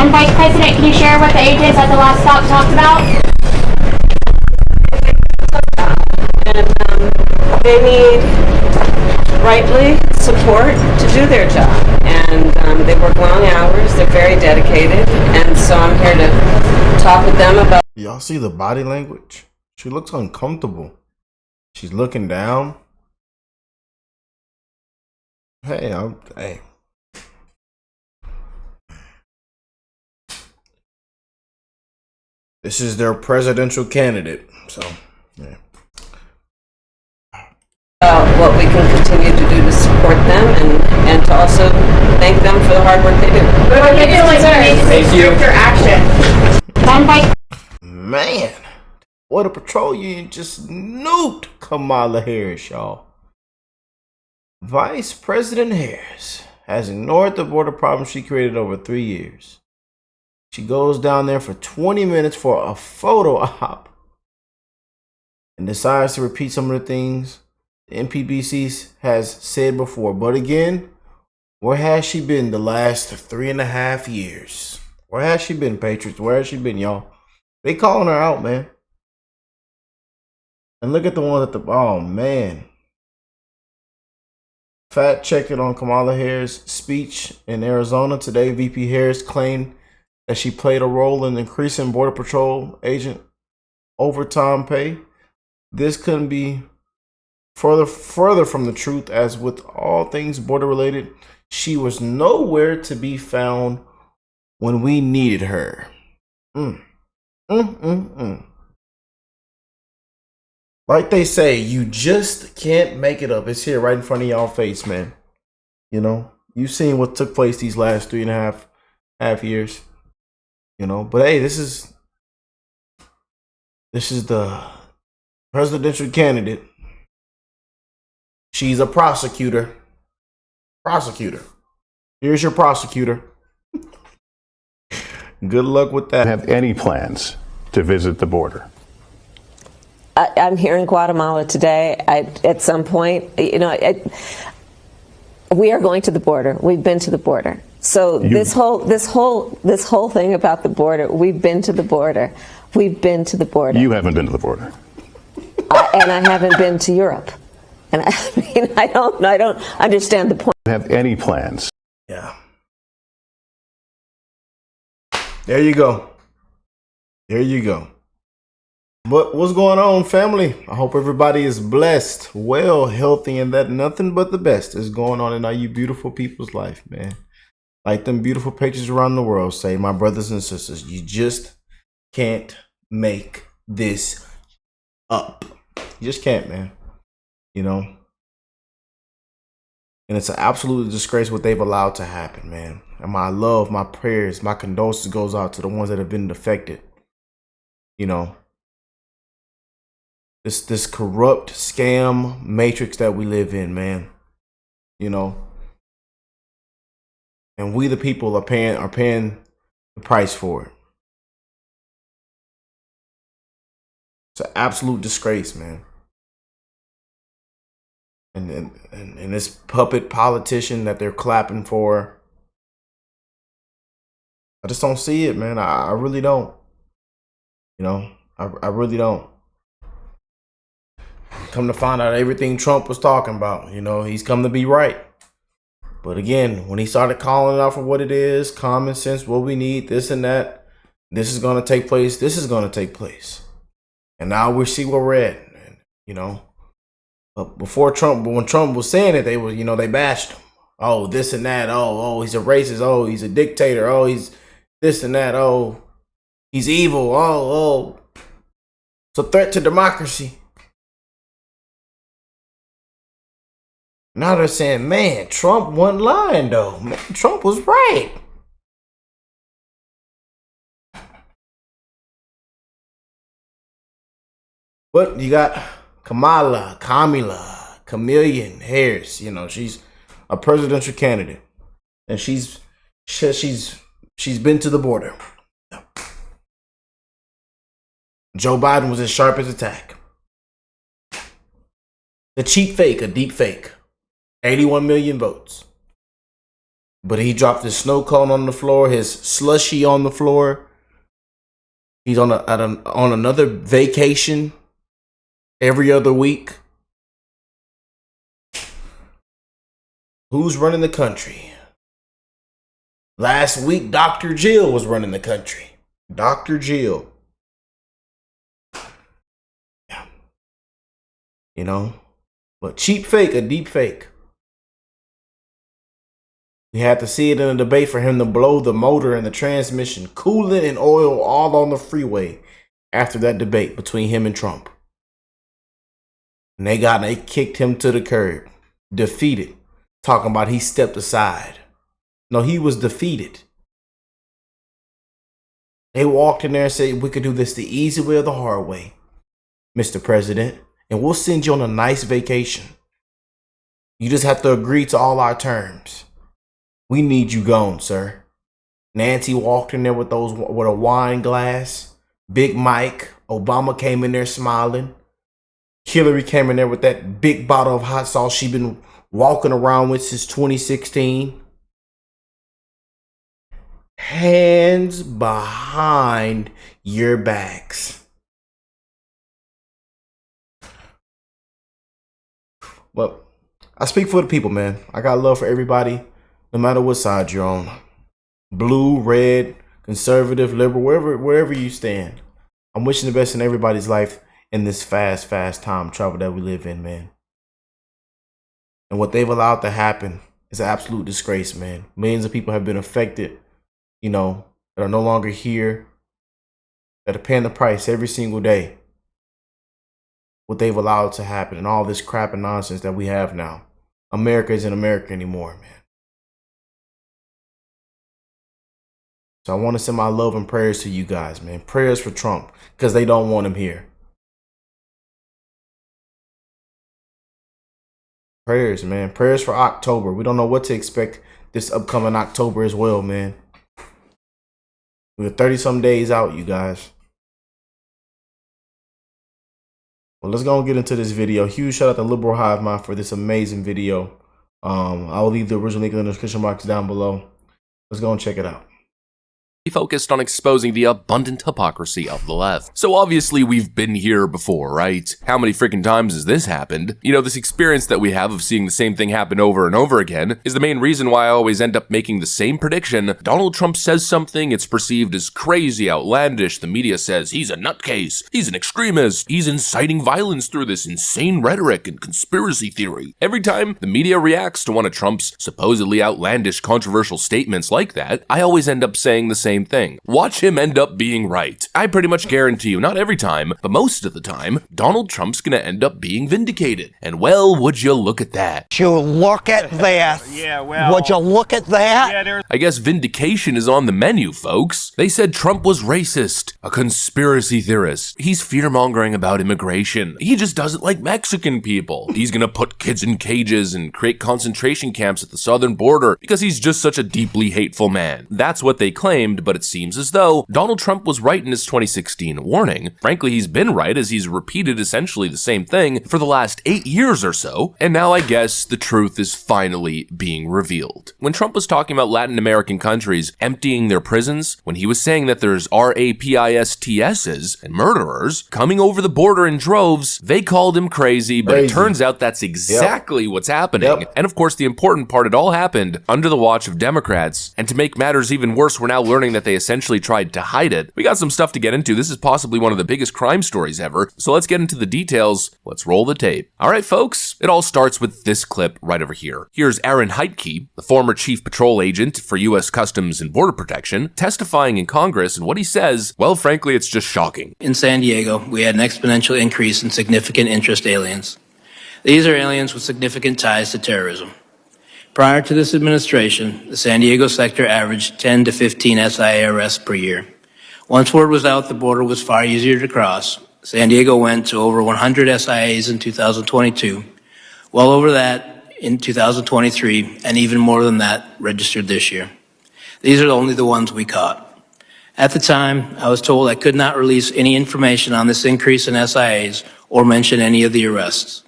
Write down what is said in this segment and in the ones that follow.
And Vice President, can you share what the agents at the last stop talked about? And they need, rightly, support to do their job. And they work long hours. They're very dedicated. And so I'm here to talk with them about. Y'all see the body language? She looks uncomfortable. She's looking down. Hey. This is their presidential candidate. So, yeah. What we can continue to do to support them and to also thank them for the hard work they do. Thank you. Action. Man, Border Patrol Union just nuked Kamala Harris, y'all. Vice President Harris has ignored the border problem she created over 3 years. She goes down there for 20 minutes for a photo op and decides to repeat some of the things the NPBC has said before. But again, where has she been the last 3.5 years? Where has she been, Patriots? Where has she been, y'all? They calling her out, man. And look at the one at the, oh man. Fact checking on Kamala Harris' speech in Arizona today. VP Harris claimed that she played a role in increasing Border Patrol agent overtime pay. This couldn't be further from the truth, as with all things border related, she was nowhere to be found when we needed her. Like they say, you just can't make it up. It's here right in front of y'all face, man. You know, you've seen what took place these last 3.5 years. You know, but hey, this is the presidential candidate. She's a prosecutor. Here's your prosecutor. Good luck with that. Have any plans to visit the border? I'm here in Guatemala today. At some point, you know, we are going to the border. We've been to the border. So this whole thing about the border, we've been to the border. We've been to the border. You haven't been to the border. And I haven't been to Europe. And I mean, I don't understand the point. Have any plans? Yeah. There you go. There you go. But what's going on, family? I hope everybody is blessed, well, healthy, and that nothing but the best is going on in all you beautiful people's life, man. Like them beautiful pictures around the world say, my brothers and sisters, you just can't make this up. You just can't, man. You know? And it's an absolute disgrace what they've allowed to happen, man. And my love, my prayers, my condolences goes out to the ones that have been affected. You know? This corrupt scam matrix that we live in, man. You know? And we the people are paying the price for it. It's an absolute disgrace, man. And this puppet politician that they're clapping for, I just don't see it, man. I really don't. You know, I really don't. Come to find out everything Trump was talking about, you know, he's come to be right. But again, when he started calling it out for what it is, common sense, what we need, this and that, this is going to take place, this is going to take place. And now we see where we're at, you know. But before Trump, when Trump was saying it, they were, you know, they bashed him. Oh, this and that. Oh, he's a racist. Oh, he's a dictator. Oh, he's this and that. Oh, he's evil. Oh. It's a threat to democracy. Now they're saying, man, Trump wasn't lying, though. Man, Trump was right. But you got Kamala Harris. You know, she's a presidential candidate. And she's been to the border. Joe Biden was his sharpest attack. The cheap fake, a deep fake. 81 million votes. But he dropped his snow cone on the floor, his slushy on the floor. He's on another vacation every other week. Who's running the country? Last week, Dr. Jill was running the country. Dr. Jill. Yeah. You know, but cheap fake, a deep fake. We had to see it in a debate for him to blow the motor and the transmission, coolant and oil all on the freeway after that debate between him and Trump. And they kicked him to the curb, defeated, talking about he stepped aside. No, he was defeated. They walked in there and said, we could do this the easy way or the hard way, Mr. President, and we'll send you on a nice vacation. You just have to agree to all our terms. We need you gone, sir. Nancy walked in there with a wine glass. Big Mike. Obama came in there smiling. Hillary came in there with that big bottle of hot sauce she's been walking around with since 2016. Hands behind your backs. Well, I speak for the people, man. I got love for everybody, no matter what side you're on. Blue, red, conservative, liberal, wherever you stand. I'm wishing the best in everybody's life in this fast time travel that we live in, man. And what they've allowed to happen is an absolute disgrace, man. Millions of people have been affected, you know, that are no longer here, that are paying the price every single day. What they've allowed to happen and all this crap and nonsense that we have now. America isn't America anymore, man. So I want to send my love and prayers to you guys, man. Prayers for Trump, because they don't want him here. Prayers, man. Prayers for October. We don't know what to expect this upcoming October as well, man. We're 30-some days out, you guys. Well, let's go and get into this video. Huge shout out to Liberal Hive Mind for this amazing video. I will leave the original link in the description box down below. Let's go and check it out. Focused on exposing the abundant hypocrisy of the left. So obviously we've been here before, right? How many freaking times has this happened? You know, this experience that we have of seeing the same thing happen over and over again is the main reason why I always end up making the same prediction. Donald Trump says something, it's perceived as crazy, outlandish. The media says he's a nutcase, he's an extremist, he's inciting violence through this insane rhetoric and conspiracy theory. Every time the media reacts to one of Trump's supposedly outlandish, controversial statements like that, I always end up saying the same thing. Watch him end up being right. I pretty much guarantee you, not every time, but most of the time, Donald Trump's gonna end up being vindicated. And well, would you look at that? You look at that. Yeah, well. Would you look at that? Yeah, I guess vindication is on the menu, folks. They said Trump was racist, a conspiracy theorist. He's fear-mongering about immigration. He just doesn't like Mexican people. He's gonna put kids in cages and create concentration camps at the southern border because he's just such a deeply hateful man. That's what they claimed, but it seems as though Donald Trump was right in his 2016 warning. Frankly, he's been right as he's repeated essentially the same thing for the last 8 years or so, and now I guess the truth is finally being revealed. When Trump was talking about Latin American countries emptying their prisons, when he was saying that there's RAPISTSs and murderers coming over the border in droves, they called him crazy, but it turns out that's exactly what's happening. And of course, the important part, it all happened under the watch of Democrats, and to make matters even worse, we're now learning that they essentially tried to hide it. We got some stuff to get into. This is possibly one of the biggest crime stories ever, so let's get into the details. Let's roll the tape. Alright folks, it all starts with this clip right over here. Here's Aaron Heitke, the former chief patrol agent for U.S. Customs and Border Protection, testifying in Congress, and what he says, well, frankly, it's just shocking. In San Diego, we had an exponential increase in significant interest aliens. These are aliens with significant ties to terrorism. Prior to this administration, the San Diego sector averaged 10 to 15 SIA arrests per year. Once word was out the border was far easier to cross, San Diego went to over 100 SIAs in 2022, well over that in 2023, and even more than that registered this year. These are only the ones we caught. At the time, I was told I could not release any information on this increase in SIAs or mention any of the arrests.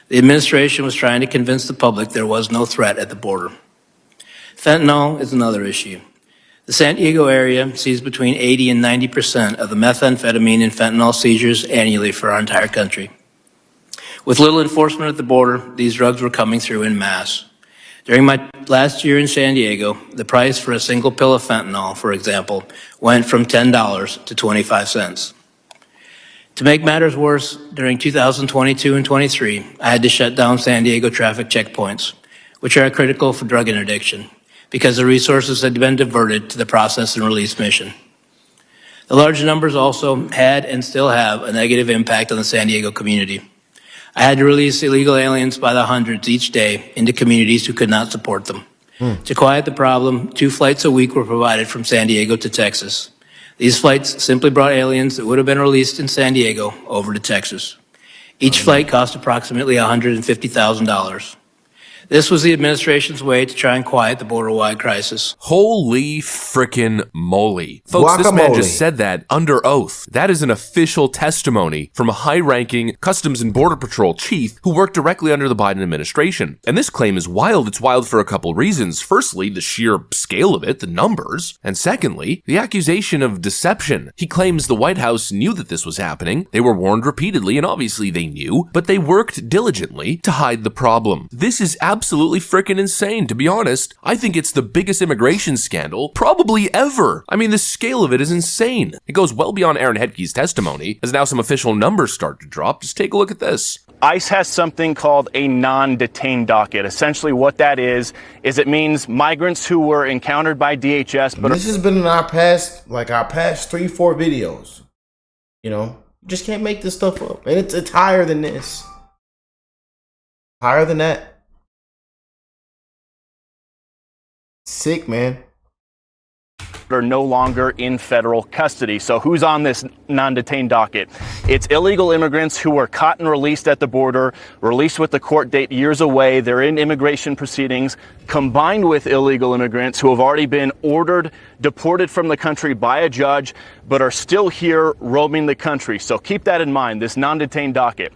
The administration was trying to convince the public there was no threat at the border. Fentanyl is another issue. The San Diego area sees between 80 and 90% of the methamphetamine and fentanyl seizures annually for our entire country. With little enforcement at the border, these drugs were coming through en masse. During my last year in San Diego, the price for a single pill of fentanyl, for example, went from $10 to 25 cents. To make matters worse, during 2022 and 23, I had to shut down San Diego traffic checkpoints, which are critical for drug interdiction, because the resources had been diverted to the process and release mission. The large numbers also had and still have a negative impact on the San Diego community. I had to release illegal aliens by the hundreds each day into communities who could not support them. To quiet the problem, 2 flights a week were provided from San Diego to Texas. These flights simply brought aliens that would have been released in San Diego over to Texas. Each flight cost approximately $150,000. This was the administration's way to try and quiet the border-wide crisis. Holy frickin' moly. Folks, this man Guacamole. just said that under oath. That is an official testimony from a high-ranking Customs and Border Patrol chief who worked directly under the Biden administration. And this claim is wild. It's wild for a couple reasons. Firstly, the sheer scale of it, the numbers. And secondly, the accusation of deception. He claims the White House knew that this was happening. They were warned repeatedly, and obviously they knew, but they worked diligently to hide the problem. This is absolutely freaking insane. To be honest, I think it's the biggest immigration scandal probably ever. I mean, the scale of it is insane. It goes well beyond Aaron Hedke's testimony, as now some official numbers start to drop. Just take a look at this. ICE has something called a non-detained docket. Essentially what that is it means migrants who were encountered by DHS but This has been in our past 3-4 videos. You know, you just can't make this stuff up. And it's higher than this. Higher than that. Sick, man. are no longer in federal custody. So who's on this non-detained docket? It's illegal immigrants who were caught and released at the border, released with the court date years away. They're in immigration proceedings, combined with illegal immigrants who have already been ordered deported from the country by a judge, but are still here roaming the country. So keep that in mind, this non-detained docket.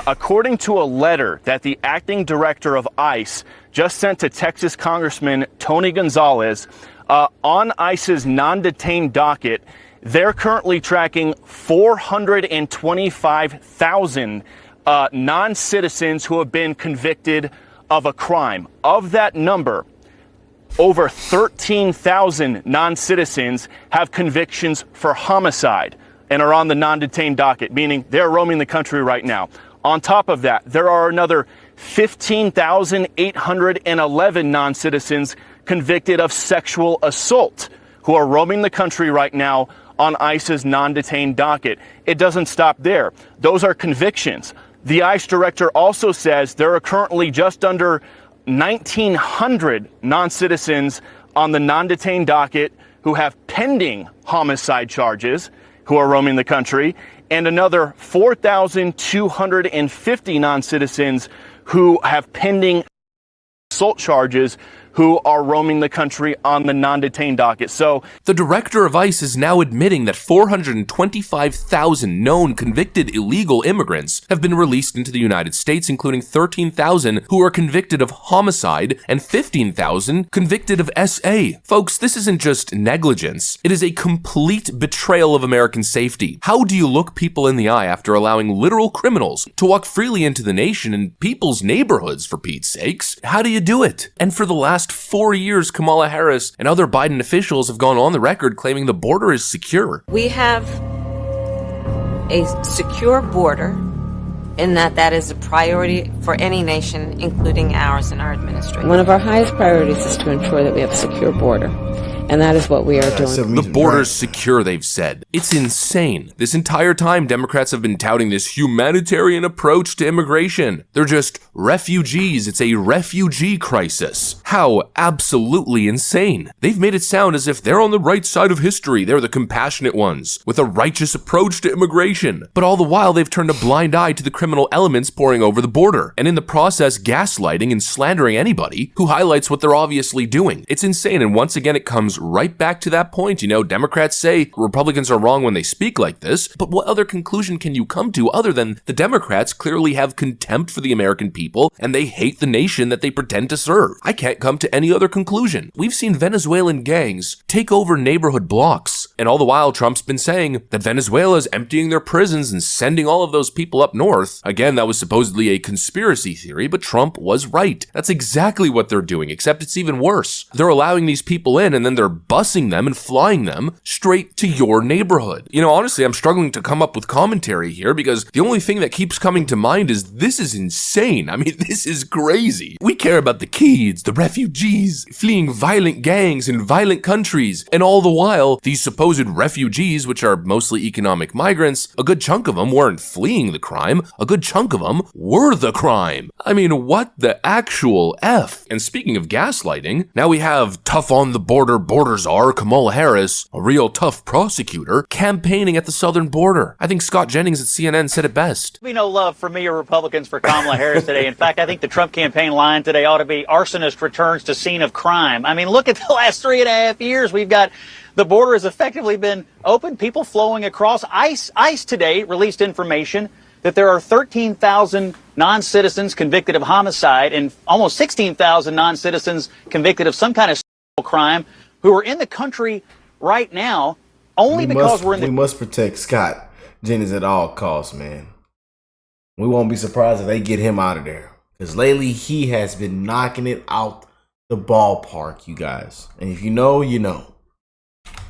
According to a letter that the acting director of ICE just sent to Texas Congressman Tony Gonzalez, on ICE's non-detained docket, they're currently tracking 425,000 non-citizens who have been convicted of a crime. Of that number, over 13,000 non-citizens have convictions for homicide and are on the non-detained docket, meaning they're roaming the country right now. On top of that, there are another 15,811 non-citizens convicted of sexual assault who are roaming the country right now on ICE's non-detained docket. It doesn't stop there. Those are convictions. The ICE director also says there are currently just under 1,900 non-citizens on the non-detained docket who have pending homicide charges who are roaming the country, and another 4,250 non-citizens who have pending assault charges who are roaming the country on the non-detained docket. So the director of ICE is now admitting that 425,000 known convicted illegal immigrants have been released into the United States, including 13,000 who are convicted of homicide and 15,000 convicted of SA. Folks, this isn't just negligence. It is a complete betrayal of American safety. How do you look people in the eye after allowing literal criminals to walk freely into the nation and people's neighborhoods, for Pete's sakes? How do you do it? And for the last 4 years, Kamala Harris and other Biden officials have gone on the record claiming the border is secure. We have a secure border in that is a priority for any nation, including ours and our administration. One of our highest priorities is to ensure that we have a secure border. And that is what we are doing. The border's secure, they've said. It's insane. This entire time, Democrats have been touting this humanitarian approach to immigration. They're just refugees. It's a refugee crisis. How absolutely insane. They've made it sound as if they're on the right side of history. They're the compassionate ones, with a righteous approach to immigration. But all the while, they've turned a blind eye to the criminal elements pouring over the border, and in the process, gaslighting and slandering anybody who highlights what they're obviously doing. It's insane, and once again, it comes goes right back to that point. You know, Democrats say Republicans are wrong when they speak like this, but what other conclusion can you come to other than the Democrats clearly have contempt for the American people and they hate the nation that they pretend to serve? I can't come to any other conclusion. We've seen Venezuelan gangs take over neighborhood blocks, and all the while Trump's been saying that Venezuela is emptying their prisons and sending all of those people up north. Again, that was supposedly a conspiracy theory, but Trump was right. That's exactly what they're doing, except it's even worse. They're allowing these people in and then they're busing them and flying them straight to your neighborhood. You know, honestly, I'm struggling to come up with commentary here because the only thing that keeps coming to mind is this is insane. I mean, this is crazy. We care about the kids, the refugees, fleeing violent gangs in violent countries, and all the while, these supposed refugees, which are mostly economic migrants, a good chunk of them weren't fleeing the crime, a good chunk of them were the crime. I mean, what the actual F? And speaking of gaslighting, now we have tough on the border czar Kamala Harris, a real tough prosecutor, campaigning at the southern border. I think Scott Jennings at CNN said it best. Be no love for me or Republicans for Kamala Harris today. In fact, I think the Trump campaign line today ought to be arsonist returns to scene of crime. I mean, look at the last 3.5 years. We've got the border has effectively been open, people flowing across. ICE today released information that there are 13,000 non-citizens convicted of homicide and almost 16,000 non-citizens convicted of some kind of crime who are in the country right now only because we're in the... We must protect Scott Jennings at all costs, man. We won't be surprised if they get him out of there. Because lately, he has been knocking it out the ballpark, you guys. And if you know, you know.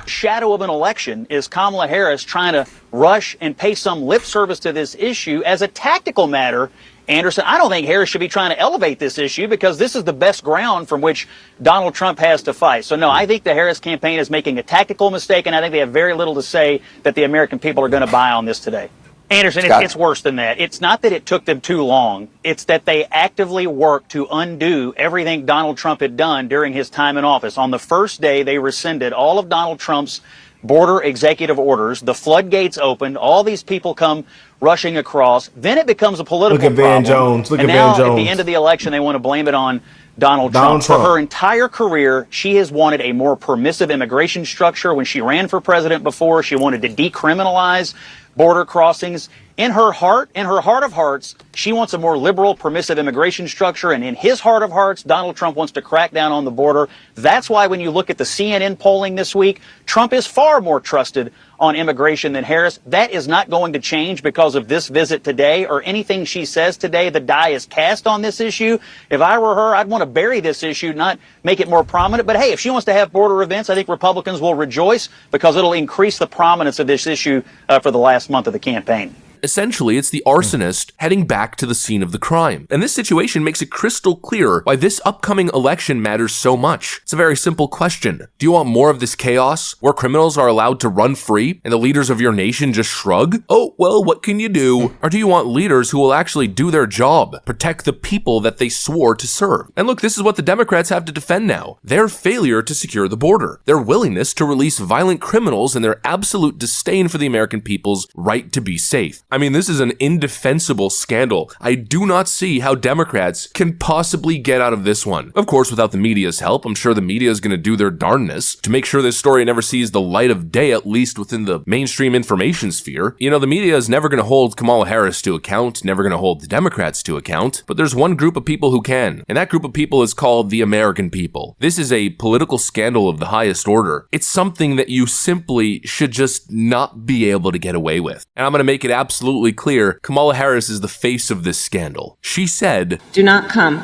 Shadow of an election is Kamala Harris trying to rush and pay some lip service to this issue as a tactical matter. Anderson, I don't think Harris should be trying to elevate this issue because this is the best ground from which Donald Trump has to fight. So, no, I think the Harris campaign is making a tactical mistake, and I think they have very little to say that the American people are going to buy on this today. Anderson, it's worse than that. It's not that it took them too long. It's that they actively worked to undo everything Donald Trump had done during his time in office. On the first day, they rescinded all of Donald Trump's border executive orders. The floodgates opened. All these people come rushing across. Then it becomes a political problem. Look at Van Jones. Look at Van Jones. And now, at the end of the election, they want to blame it on Donald Trump. For her entire career, she has wanted a more permissive immigration structure. When she ran for president before, she wanted to decriminalize border crossings. In her heart of hearts, she wants a more liberal, permissive immigration structure. And in his heart of hearts, Donald Trump wants to crack down on the border. That's why when you look at the CNN polling this week, Trump is far more trusted on immigration than Harris. That is not going to change because of this visit today or anything she says today. The die is cast on this issue. If I were her, I'd want to bury this issue, not make it more prominent. But hey, if she wants to have border events, I think Republicans will rejoice because it'll increase the prominence of this issue for the last month of the campaign. Essentially, it's the arsonist heading back to the scene of the crime. And this situation makes it crystal clear why this upcoming election matters so much. It's a very simple question. Do you want more of this chaos, where criminals are allowed to run free and the leaders of your nation just shrug? Oh, well, what can you do? Or do you want leaders who will actually do their job, protect the people that they swore to serve? And look, this is what the Democrats have to defend now. Their failure to secure the border, their willingness to release violent criminals, and their absolute disdain for the American people's right to be safe. I mean, this is an indefensible scandal. I do not see how Democrats can possibly get out of this one. Of course, without the media's help, I'm sure the media is going to do their darndest to make sure this story never sees the light of day, at least within the mainstream information sphere. You know, the media is never going to hold Kamala Harris to account, never going to hold the Democrats to account, but there's one group of people who can, and that group of people is called the American people. This is a political scandal of the highest order. It's something that you simply should just not be able to get away with. And I'm going to make it absolutely clear, Kamala Harris is the face of this scandal. She said, "Do not come.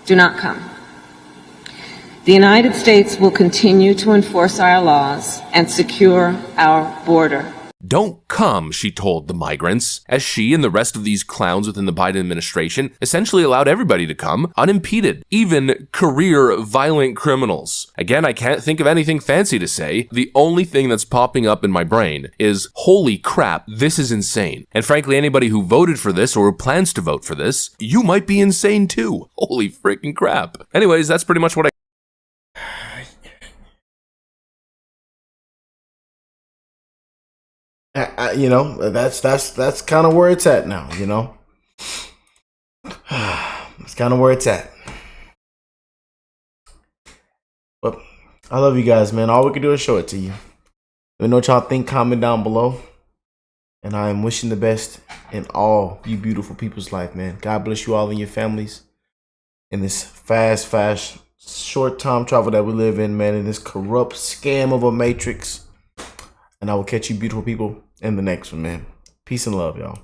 Do not come. The United States will continue to enforce our laws and secure our border." Don't come, she told the migrants, as she and the rest of these clowns within the Biden administration essentially allowed everybody to come unimpeded, even career violent criminals. Again, I can't think of anything fancy to say. The only thing that's popping up in my brain is, holy crap, this is insane. And frankly, anybody who voted for this or who plans to vote for this, you might be insane too. Holy freaking crap. Anyways, that's pretty much what I you know, that's kind of where it's at now, you know. That's kind of where it's at. But I love you guys, man. All we can do is show it to you. Let me know what y'all think. Comment down below. And I am wishing the best in all you beautiful people's life, man. God bless you all and your families in this fast, short time travel that we live in, man, in this corrupt scam of a matrix. And I will catch you beautiful people in the next one, man. Peace and love, y'all.